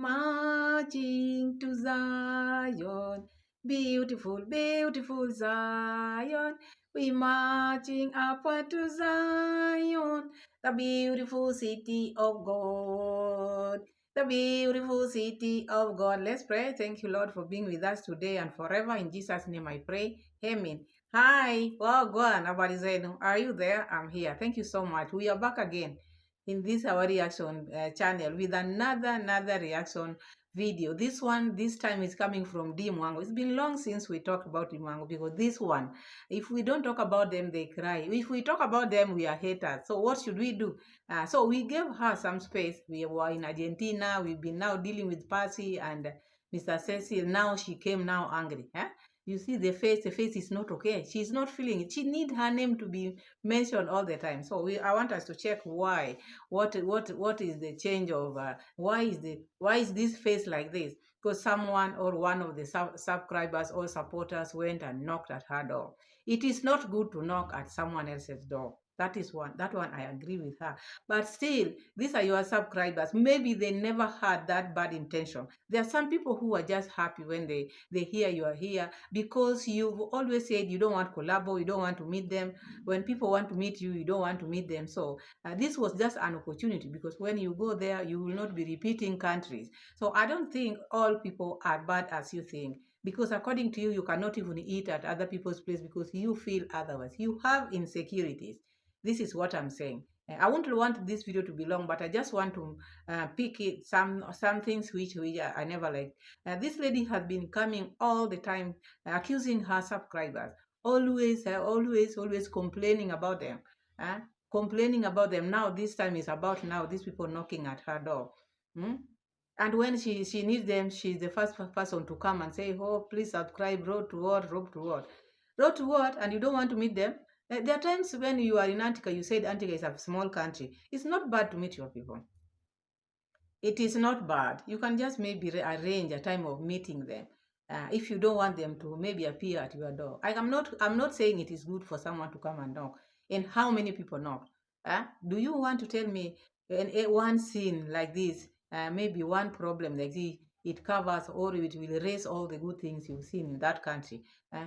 marching to Zion. Beautiful, beautiful Zion. We marching upward to Zion, the beautiful city of God. The beautiful city of God. Let's pray. Thank you, Lord, for being with us today and forever. In Jesus' name I pray. Amen. Hi, well, go on. Are you there? I'm here. Thank you so much. We are back again in this our reaction channel with another reaction video. This time is coming from Dee Mwango. It's been long since we talked about Dee Mwango, because this one, if we don't talk about them, they cry. If we talk about them, we are haters. So what should we do? So we gave her some space. We were in Argentina. We've been now dealing with Percy and Mr. Cecil. Now she came now angry. You see the face is not okay. She's not feeling it. She need her name to be mentioned all the time. So I want us to check why. What is the change of why is this face like this? Because someone or one of the subscribers or supporters went and knocked at her door. It is not good to knock at someone else's door. That one I agree with her. But still, these are your subscribers. Maybe they never had that bad intention. There are some people who are just happy when they hear you are here, because you've always said you don't want collabo, you don't want to meet them. When people want to meet you, you don't want to meet them. So this was just an opportunity, because when you go there, you will not be repeating countries. So I don't think all people are bad as you think, because according to you, you cannot even eat at other people's place because you feel otherwise. You have insecurities. This is what I'm saying. I won't want this video to be long, but I just want to pick it some things which I never liked. This lady has been coming all the time, accusing her subscribers, always complaining about them, complaining about them. Now this time is about now these people knocking at her door. And when she needs them, she's the first person to come and say, oh, please subscribe, road to what, and you don't want to meet them. There are times when you are in Antiqar, you said Antiqar is a small country. It's not bad to meet your people. It is not bad. You can just maybe arrange a time of meeting them. If you don't want them to maybe appear at your door. I'm not saying it is good for someone to come and knock. And how many people knock? Do you want to tell me one scene like this, maybe one problem like this, it covers or it will erase all the good things you've seen in that country?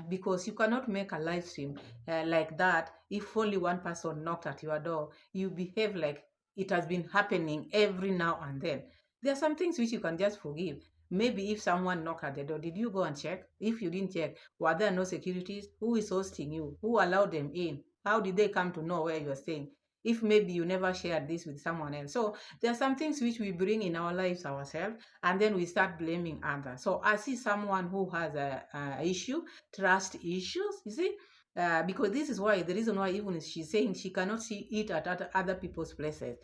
Because you cannot make a live stream like that if only one person knocked at your door. You behave like it has been happening every now and then. There are some things which you can just forgive. Maybe if someone knocked at the door, did you go and check? If you didn't check, were there no securities? Who is hosting you? Who allowed them in? How did they come to know where you are staying? If maybe you never shared this with someone else. So there are some things which we bring in our lives ourselves, and then we start blaming others. So I see someone who has a issue, trust issues, you see, because this is why the reason why even she's saying she cannot eat at other people's places.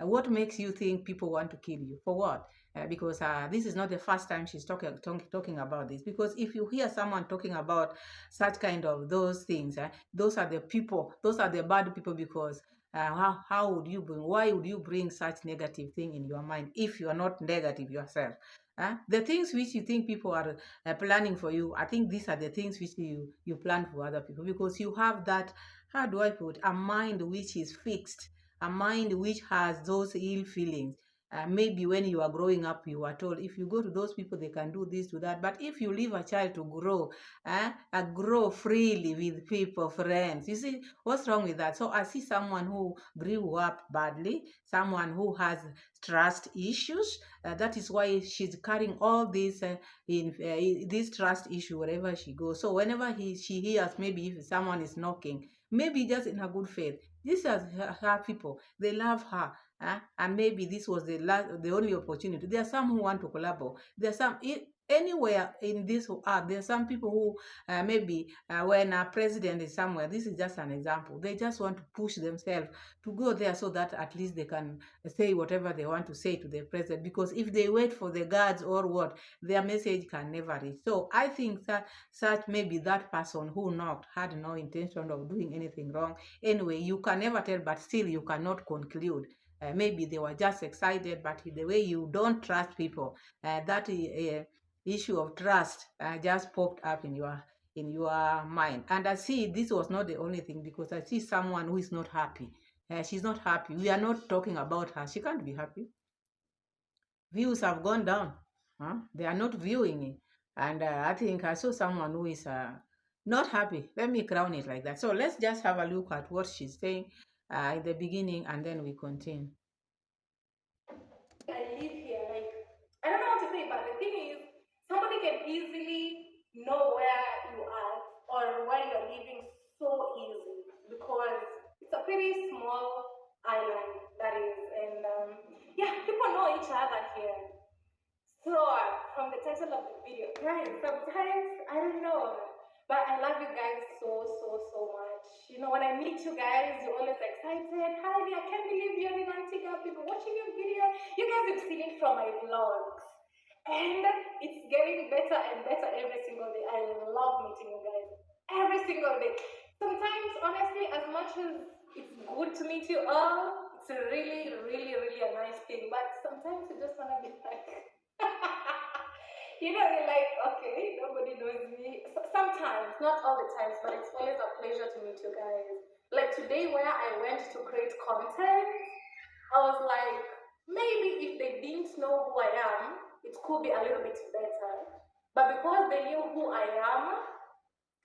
What makes you think people want to kill you? For what? Because this is not the first time she's talking about this. Because if you hear someone talking about such kind of those things, those are the people, those are the bad people. Because how would you bring? Why would you bring such negative thing in your mind if you are not negative yourself? The things which you think people are planning for you, I think these are the things which you plan for other people, because you have that, how do I put, a mind which is fixed, a mind which has those ill feelings. Maybe when you are growing up, you are told if you go to those people, they can do this, to that. But if you leave a child to grow freely with people, friends, you see, what's wrong with that? So I see someone who grew up badly, someone who has trust issues. That is why she's carrying all this this trust issue wherever she goes. So whenever she hears, maybe if someone is knocking, maybe just in her good faith, these are her people. They love her. And maybe this was the only opportunity. There are some who want to collaborate. There are some anywhere in this earth. There are some people who maybe when a president is somewhere, this is just an example, they just want to push themselves to go there so that at least they can say whatever they want to say to the president. Because if they wait for the guards or what, their message can never reach. So I think that such maybe that person who knocked had no intention of doing anything wrong. Anyway, you can never tell, but still you cannot conclude. Maybe they were just excited, but the way you don't trust people, that issue of trust just popped up in your mind. And I see this was not the only thing, because I see someone who is not happy. She's not happy. We are not talking about her. She can't be happy. views have gone down. They are not viewing it. And I think I saw someone who is not happy. Let me crown it like that. So let's just have a look at what she's saying in the beginning, and then we continue. I live here. Like, I don't know what to say, but the thing is, somebody can easily know where you are or where you're living so easily because it's a pretty small island, that is. And yeah, people know each other here. So, from the title of the video, guys, sometimes I don't know, but I love you guys so, so, so much. You know, when I meet you guys, you're always excited. Hi, I can't believe you're in Antiqar. People watching your video. You guys have seen it from my vlogs. And it's getting better and better every single day. I love meeting you guys every single day. Sometimes, honestly, as much as it's good to meet you all, it's really, really, really a nice thing. But sometimes you just want to be like, you know, you're like, okay, nobody knows me. Sometimes, not all the times, but it's always a pleasure to meet you guys. Like today, where I went to create content, I was like, maybe if they didn't know who I am, it could be a little bit better. But because they knew who I am,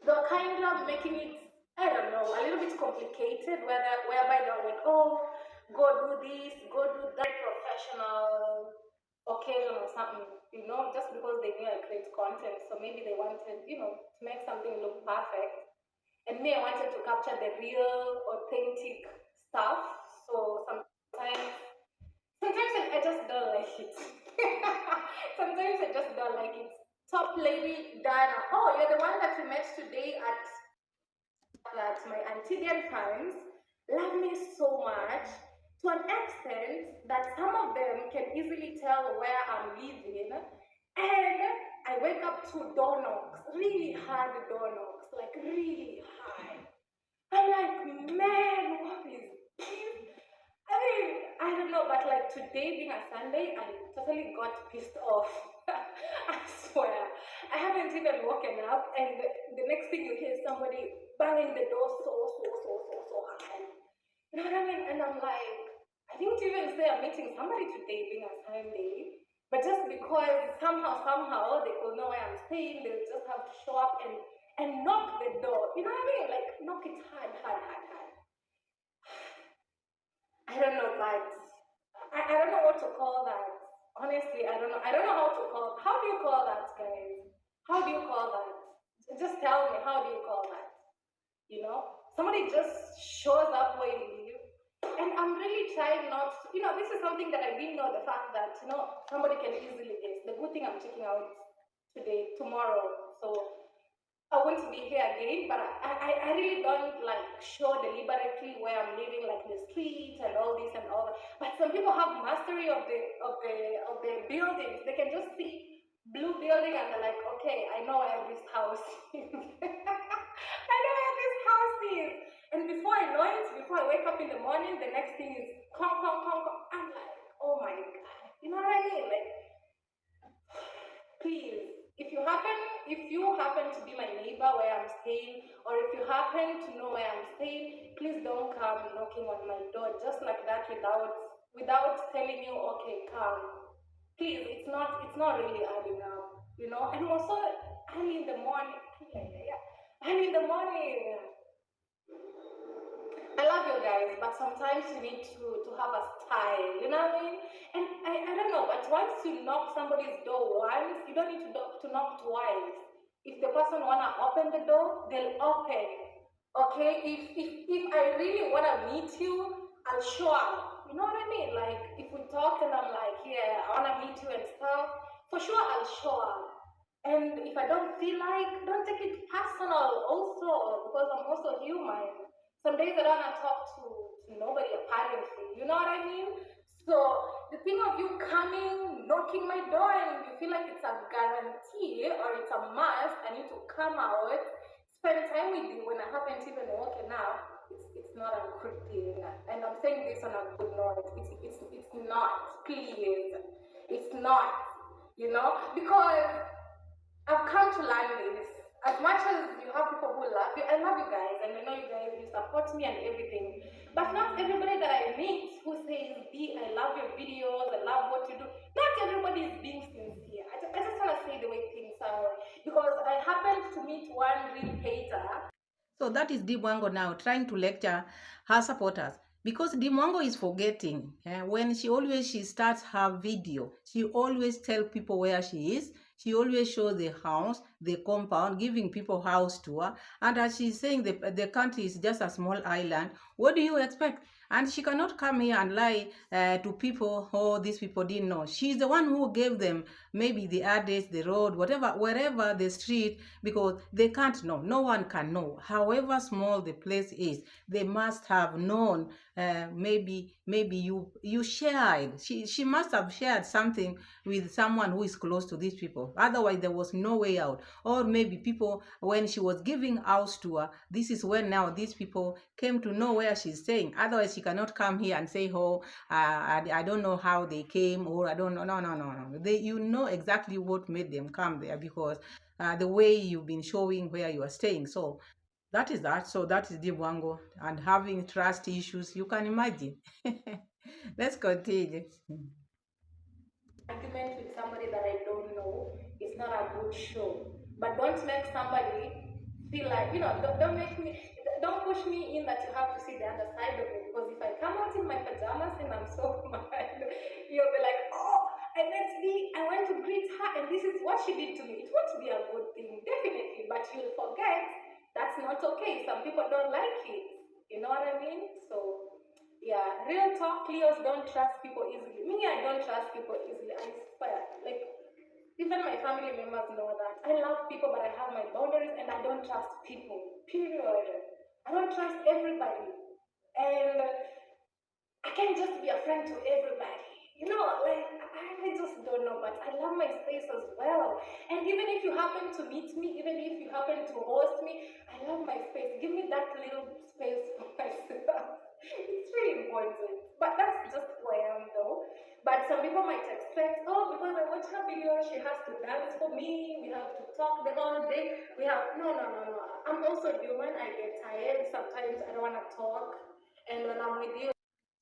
they're kind of making it, I don't know, a little bit complicated, whereby they're like, oh, go do this, go do that professional occasion or something, you know, just because they knew I create content. So maybe they wanted, you know, to make something look perfect. And me, I wanted to capture the real, authentic stuff. So sometimes I just don't like it. Sometimes I just don't like it. Top lady Dana. Oh, you're the one that we met today at my Antiqar times. Love me so much to an extent that some of them can easily tell where I'm living. And I wake up to door knocks, really hard door knocks, like really high. I'm like, man, what is this? I mean, I don't know, but like today being a Sunday, I totally got pissed off. I swear. I haven't even woken up, and the next thing you hear is somebody banging the door so hard. You know what I mean? And I'm like, I didn't even say I'm meeting somebody today being a Sunday, but just because somehow they will know where I'm staying, they'll just have to show up and knock the door. You know what I mean? Like knock it hard. I don't know, but I don't know what to call that. Honestly, I don't know. I don't know how to call. How do you call that, guys? How do you call that? Just tell me. How do you call that? You know, somebody just shows up where you live, and I'm really trying not. You know, this is something that I didn't know. The fact that somebody can easily guess. The good thing I'm checking out today, tomorrow. So I want to be here again, but I really don't like show deliberately where I'm living, like the street and all this and all that. But some people have mastery of the buildings. They can just see blue building and they're like, okay, I know where this house is. I know where this house is. And before I know it, before I wake up in the morning, the next thing is come. I'm like, oh my god, you know what I mean? Like, please, if you happen to be my neighbor where I'm staying, or if you happen to know where I'm staying, please don't come knocking on my door just like that without telling you, okay, come. Please, it's not really early now, you know. And also early in the morning, early in the morning. I love you guys, but sometimes you need to have a style, you know what I mean? And I don't know, but once you knock somebody's door once, you don't need to knock twice. If the person wanna open the door, they'll open. Okay? If I really wanna meet you, I'll show up. You know what I mean? Like if we talk and I'm like, yeah, I wanna meet you and stuff, for sure I'll show up. And if I don't feel like, don't take it personal also, because I'm also human. Some days I don't want to talk to nobody apparently. You know what I mean? So the thing of you coming, knocking my door, and you feel like it's a guarantee or it's a must, I need to come out, spend time with you when I haven't even woken up. It's not a good thing. And I'm saying this on a good note. It's not, please. It's not, you know? Because I've come to learn this. As much as you have people who love you, I love you guys, and I know you guys, you support me and everything. But not everybody that I meet who says, "B, I love your videos, I love what you do." Not everybody is being sincere. I just want to say the way things are, because I happened to meet one real hater. So that is Dee Mwango now trying to lecture her supporters. Because Dee Mwango is forgetting when she starts her video, she always tell people where she is. She always shows the house, the compound, giving people house tour. And as she's saying, the country is just a small island. What do you expect? And she cannot come here and lie to people, oh, these people didn't know. She's the one who gave them maybe the address, the road, whatever, wherever the street, because they can't know. No one can know. However small the place is, they must have known. Maybe you shared. She must have shared something with someone who is close to these people. Otherwise, there was no way out. Or maybe people, when she was giving house to her, this is when now these people came to know where she's staying. Otherwise, she cannot come here and say, "Oh, I don't know how they came," or "I don't know." No, no, no, no. You know exactly what made them come there, because the way you've been showing where you are staying. So that is that. So that is Dee Mwango, and having trust issues. You can imagine. Let's continue. Argument with somebody that I don't know is not a good show. But don't make somebody feel like, don't push me in that you have to see the other side of it. Because if I come out in my pajamas and I'm so mad, you'll be like, "Oh, I met me, I went to greet her, and this is what she did to me." It won't be a good thing, definitely, but you'll forget that's not okay. Some people don't like it. You know what I mean? So yeah, real talk, Leos don't trust people easily. Me, I don't trust people easily. I swear. Like, even my family members know that. I love people, but I have my boundaries and I don't trust people. Period. I don't trust everybody. And I can't just be a friend to everybody. I just don't know, but I love my space as well. And even if you happen to meet me, even if you happen to host me, I love my space. Give me that little space for myself. It's really important. But that's just who I am, though. But some people might expect, "Oh, because I watch her video, she has to dance for me. We have to talk the whole day. We have..." No, no, no, no. I'm also human. I get tired. Sometimes I don't want to talk. And when I'm with you,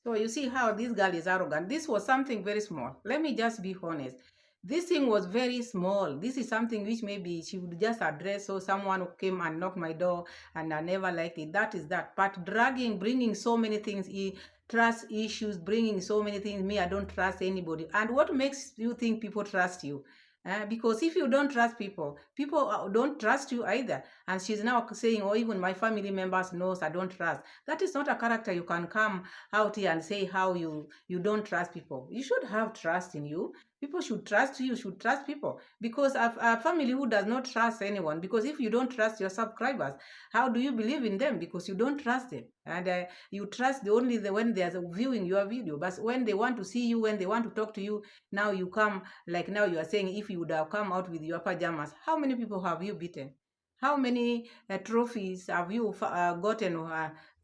So you see how this girl is arrogant. This was something very small. Let me just be honest. This thing was very small. This is something which maybe she would just address. So someone who came and knocked my door and I never liked it. That is that. But dragging, bringing so many things in, trust issues, bringing so many things. Me, I don't trust anybody. And what makes you think people trust you? Because if you don't trust people, people don't trust you either. And she's now saying, "Oh, even my family members knows I don't trust." That is not a character you can come out here and say how you don't trust people. You should have trust in you. People should trust you. Should trust people, because a family who does not trust anyone, because if you don't trust your subscribers, how do you believe in them? Because you don't trust them. And you trust when they're viewing your video, but when they want to see you, when they want to talk to you, now you come, like now you are saying, if you would have come out with your pajamas, how many people have you beaten? How many trophies have you gotten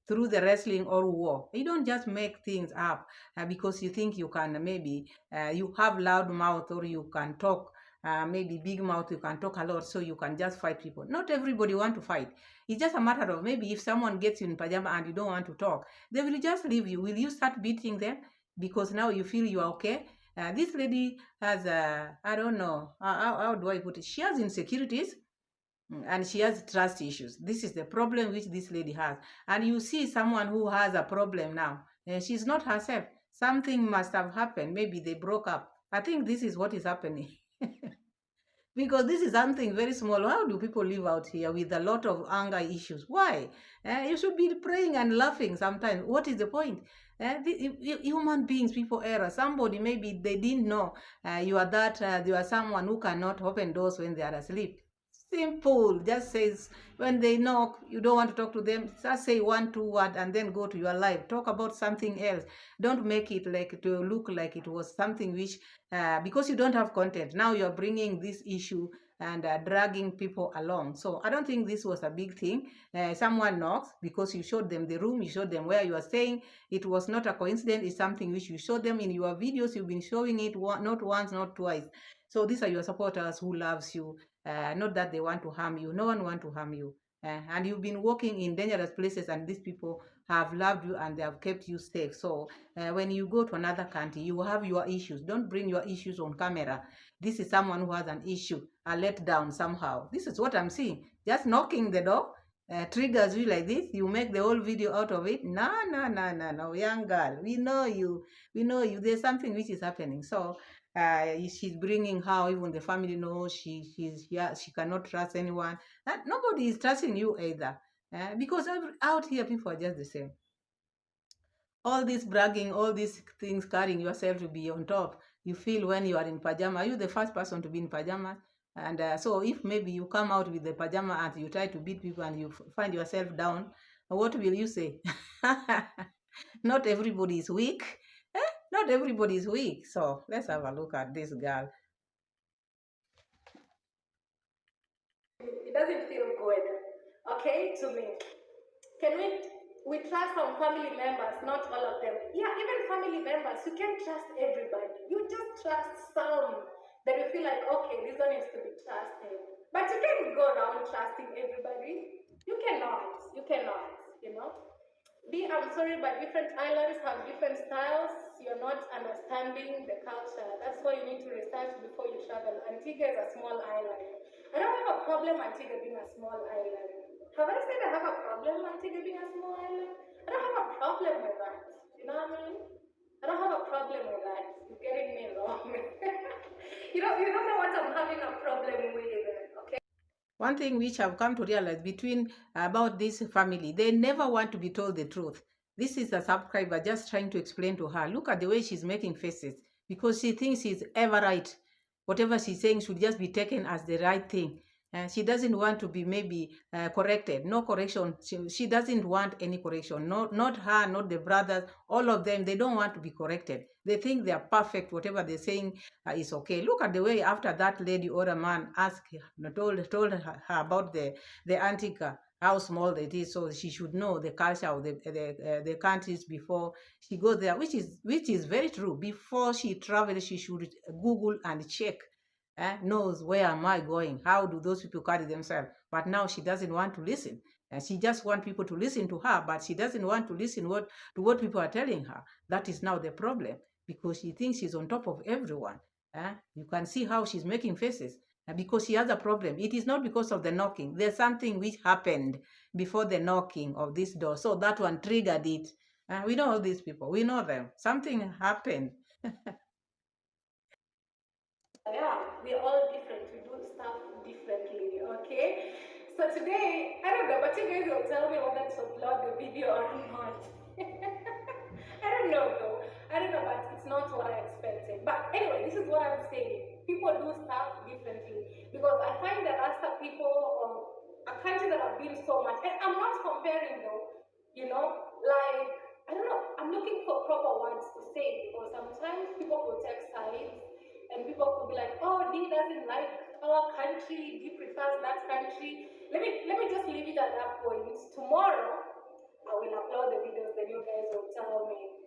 through the wrestling or war? You don't just make things up because you think you can, maybe you have loud mouth, or you can talk, maybe big mouth, you can talk a lot, so you can just fight people. Not everybody want to fight. It's just a matter of, maybe if someone gets you in pajama and you don't want to talk, they will just leave you. Will you start beating them because now you feel you are okay? This lady has, I don't know, how do I put it? She has insecurities, and she has trust issues. This is the problem which this lady has. And you see someone who has a problem now, and she's not herself. Something must have happened. Maybe they broke up. I think this is what is happening. Because this is something very small. How do people live out here with a lot of anger issues? Why? You should be praying and laughing sometimes. What is the point? Human beings, people error. Somebody, maybe they didn't know you are that, you are someone who cannot open doors when they are asleep. Simple. Just says, when they knock, you don't want to talk to them, just say 1, 2 words and then go to your life. Talk about something else. Don't make it like to look like it was something which, because you don't have content. Now you're bringing this issue and dragging people along. So I don't think this was a big thing. Someone knocks because you showed them the room, you showed them where you are staying. It was not a coincidence. It's something which you showed them in your videos. You've been showing it not once, not twice. So these are your supporters who loves you. Not that they want to harm you. No one want to harm you. And you've been working in dangerous places, and these people have loved you and they have kept you safe. So when you go to another country, you have your issues. Don't bring your issues on camera. This is someone who has an issue, a letdown somehow. This is what I'm seeing. Just knocking the door triggers you like this. You make the whole video out of it. No, no, no, no, no, young girl. We know you. We know you. There's something which is happening. So she's bringing how even the family knows she cannot trust anyone. Nobody is trusting you either, because out here people are just the same. All this bragging, all these things, carrying yourself to be on top. You feel when you are in pajama, are you the first person to be in pajamas? And so if maybe you come out with the pajama and you try to beat people and you find yourself down, what will you say? Not everybody is weak. Not everybody is weak. So let's have a look at this girl. It doesn't feel good, okay, to me. Can we trust some family members, not all of them? Yeah, even family members, you can't trust everybody. You just trust some that you feel like, okay, this one is to be trusted. But you can't go around trusting everybody. You cannot. You cannot, you know. I'm sorry, but different islands have different styles. You're not understanding the culture. That's why you need to research before you travel. Antigua is a small island. I don't have a problem Antigua being a small island. Have I said I have a problem Antigua being a small island? I don't have a problem with that. You know what I mean? I don't have a problem with that. You're getting me wrong. you don't know what I'm having a problem with. Okay. One thing which I've come to realize about this family, they never want to be told the truth. This is a subscriber just trying to explain to her. Look at the way she's making faces because she thinks she's ever right. Whatever she's saying should just be taken as the right thing. She doesn't want to be maybe corrected. No correction. She doesn't want any correction. Not her, not the brothers. All of them, they don't want to be corrected. They think they are perfect. Whatever they're saying is okay. Look at the way after that lady or a man told her about the Antiqar, how small it is, so she should know the culture of the countries before she goes there, which is very true. Before she travels, she should Google and check. Knows where am I going, how do those people carry themselves. But now she doesn't want to listen, and she just wants people to listen to her, but she doesn't want to listen to what people are telling her. That is now the problem, because she thinks she's on top of everyone. You can see how she's making faces because she has a problem. It is not because of the knocking. There's something which happened before the knocking of this door, so that one triggered it. We know all these people, we know them. Something happened. Yeah, we're all different. We do stuff differently, okay? So today, I don't know, but you guys will tell me whether to upload the video or not. I don't know though. I don't know, but it's not what I expected. But anyway, this is what I'm saying. People do stuff differently. Because I find that Rasta people of a country that have been so much, and I'm not comparing though, you know, like, I don't know, I'm looking for proper words to say because sometimes people will take sides and people could be like, oh, Dee doesn't like our country, Dee prefers that country. Let me just leave it at that point. Tomorrow, I will upload the videos, then you guys will tell me.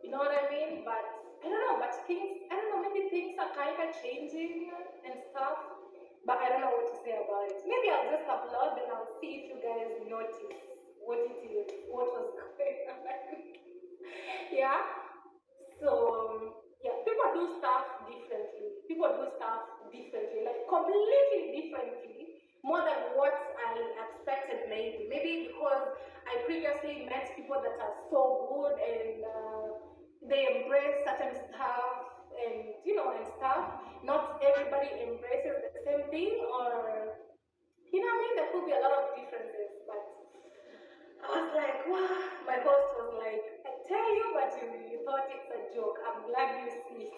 You know what I mean? But I don't know, but things, I don't know, maybe things are kind of changing and stuff. But I don't know what to say about it. Maybe I'll just upload and I'll see if you guys notice what it is, what was going on. Yeah? So, yeah, people do stuff differently. People do stuff differently, like completely differently, more than what I expected maybe. Maybe because I previously met people that are so good and they embrace certain stuff and, you know, and stuff. Not everybody embraces the same thing or, you know what I mean? There could be a lot of differences, but I was like, wow. My host was like, I tell you, but you thought it's a joke. I'm glad you see it.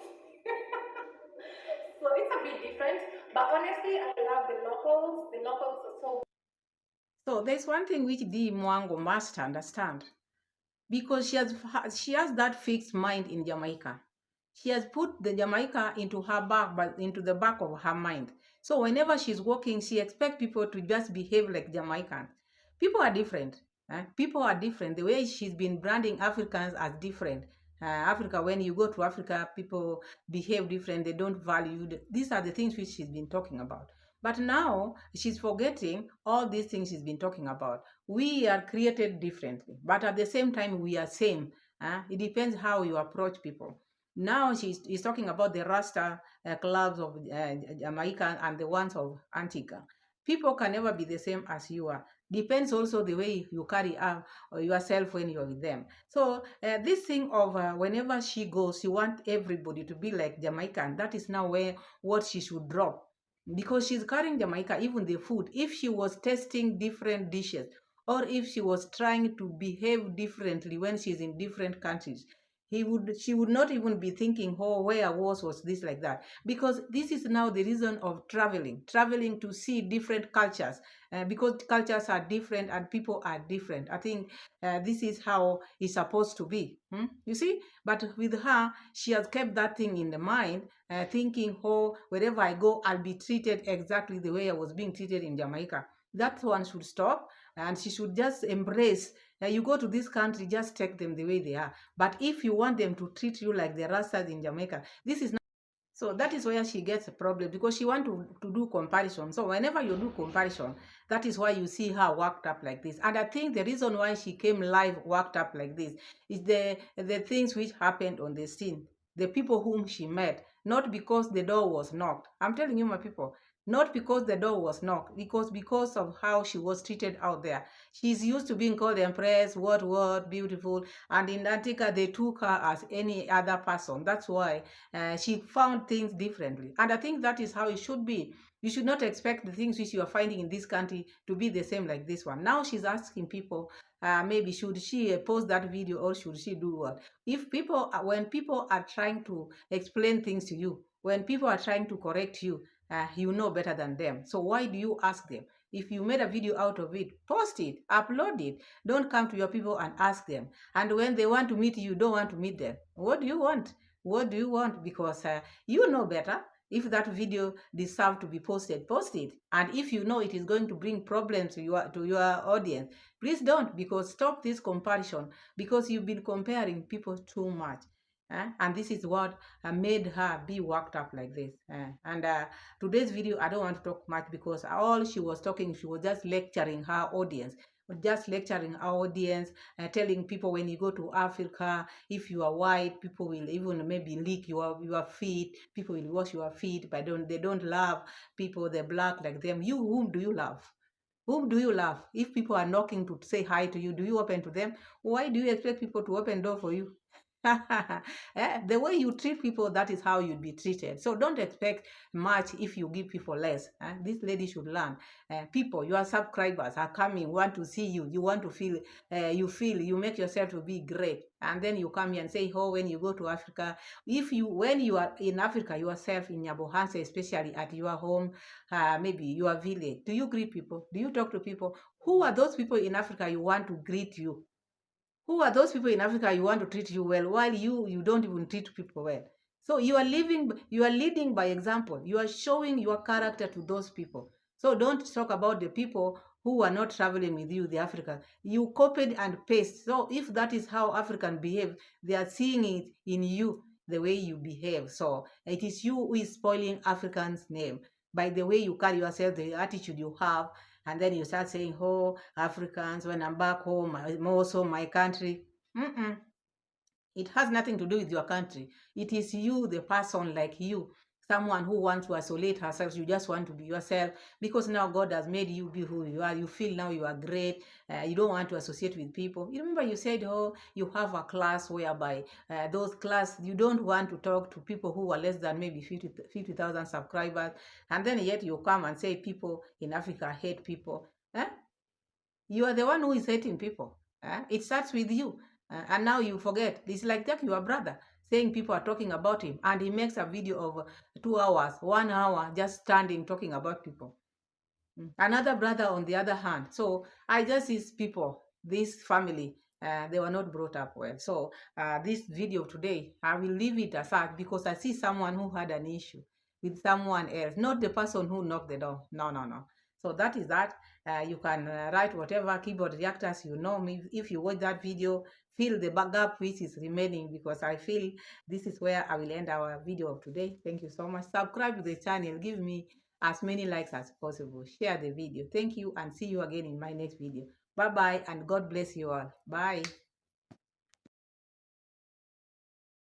So it's a bit different, but honestly, I love the locals. The locals are so. So there's one thing which Dee Mwango must understand, because she has that fixed mind in Jamaica. She has put the Jamaica into her back, but into the back of her mind. So whenever she's walking, she expects people to just behave like Jamaicans. People are different. People are different. The way she's been branding Africans as different. Africa, when you go to Africa, people behave different. They don't value. These are the things which she's been talking about. But now she's forgetting all these things she's been talking about. We are created differently, but at the same time, we are same. It depends how you approach people. Now she's talking about the Rasta clubs of Jamaica and the ones of Antiqar. People can never be the same as you are. Depends also the way you carry yourself when you're with them. So this thing of whenever she goes, she wants everybody to be like Jamaican. That is now where what she should drop, because she's carrying Jamaica, even the food. If she was tasting different dishes, or if she was trying to behave differently when she's in different countries, she would not even be thinking, oh, where I was this like that. Because this is now the reason of traveling to see different cultures, because cultures are different and people are different. I think this is how it's supposed to be. You see, but with her, she has kept that thing in the mind, thinking, oh, wherever I go, I'll be treated exactly the way I was being treated in Jamaica. That one should stop, and she should just embrace. You go to this country, just take them the way they are. But if you want them to treat you like the Rastas in Jamaica, this is not. So that is where she gets a problem, because she wants to do comparison. So whenever you do comparison, that is why you see her worked up like this. And I think the reason why she came live worked up like this is the things which happened on the scene, the people whom she met, not because the door was knocked. I'm telling you, my people, not because the door was knocked, because of how she was treated out there. She's used to being called empress, what, beautiful. And in Antica, they took her as any other person. That's why she found things differently. And I think that is how it should be. You should not expect the things which you are finding in this country to be the same like this one. Now she's asking people, maybe should she post that video, or should she do what? If people, when people are trying to explain things to you, when people are trying to correct you, you know better than them. So why do you ask them? If you made a video out of it, post it, upload it. Don't come to your people and ask them. And when they want to meet you, don't want to meet them. What do you want? What do you want? Because you know better. If that video deserves to be posted, post it. And if you know it is going to bring problems to your audience, please don't. Because stop this comparison, because you've been comparing people too much. And this is what made her be worked up like this. And today's video, I don't want to talk much, because all she was talking, she was just lecturing her audience, telling people, when you go to Africa, if you are white, people will even maybe lick your feet. People will wash your feet, but they don't love people, they're black like them. You, whom do you love? Whom do you love? If people are knocking to say hi to you, do you open to them? Why do you expect people to open door for you? The way you treat people, that is how you'd be treated. So don't expect much if you give people less. This lady should learn. People, your subscribers are coming, want to see you. You want to feel, you make yourself to be great. And then you come here and say, oh, when you go to Africa, when you are in Africa yourself, in Nyabohanse, especially at your home, maybe your village, do you greet people? Do you talk to people? Who are those people in Africa you want to greet you? Who are those people in Africa you want to treat you well, while you don't even treat people well? So you are leading by example. You are showing your character to those people. So don't talk about the people who are not traveling with you, the Africans. You copied and paste. So if that is how Africans behave, they are seeing it in you, the way you behave. So it is you who is spoiling Africans' name by the way you carry yourself, the attitude you have, and then you start saying, oh, Africans, when I'm back home, more so my country. Mm-mm. It has nothing to do with your country. It is you, the person like you, someone who wants to isolate herself. You just want to be yourself, because now God has made you be who you are. You feel now you are great. You don't want to associate with people. You remember you said, oh, you have a class whereby those class, you don't want to talk to people who are less than maybe 50,000 subscribers. And then yet you come and say people in Africa hate people. You are the one who is hating people. It starts with you. And now you forget. It's like that your brother saying people are talking about him, and he makes a video of 2 hours, 1 hour, just standing talking about people. Another brother on the other hand. So I just see people, this family, they were not brought up well. So this video today, I will leave it aside, because I see someone who had an issue with someone else, not the person who knocked the door. No. So that is that. You can write whatever keyboard reactors you know me. If you watch that video, fill the gap which is remaining, because I feel this is where I will end our video of today. Thank you so much. Subscribe to the channel. Give me as many likes as possible. Share the video. Thank you and see you again in my next video. Bye bye and God bless you all. Bye.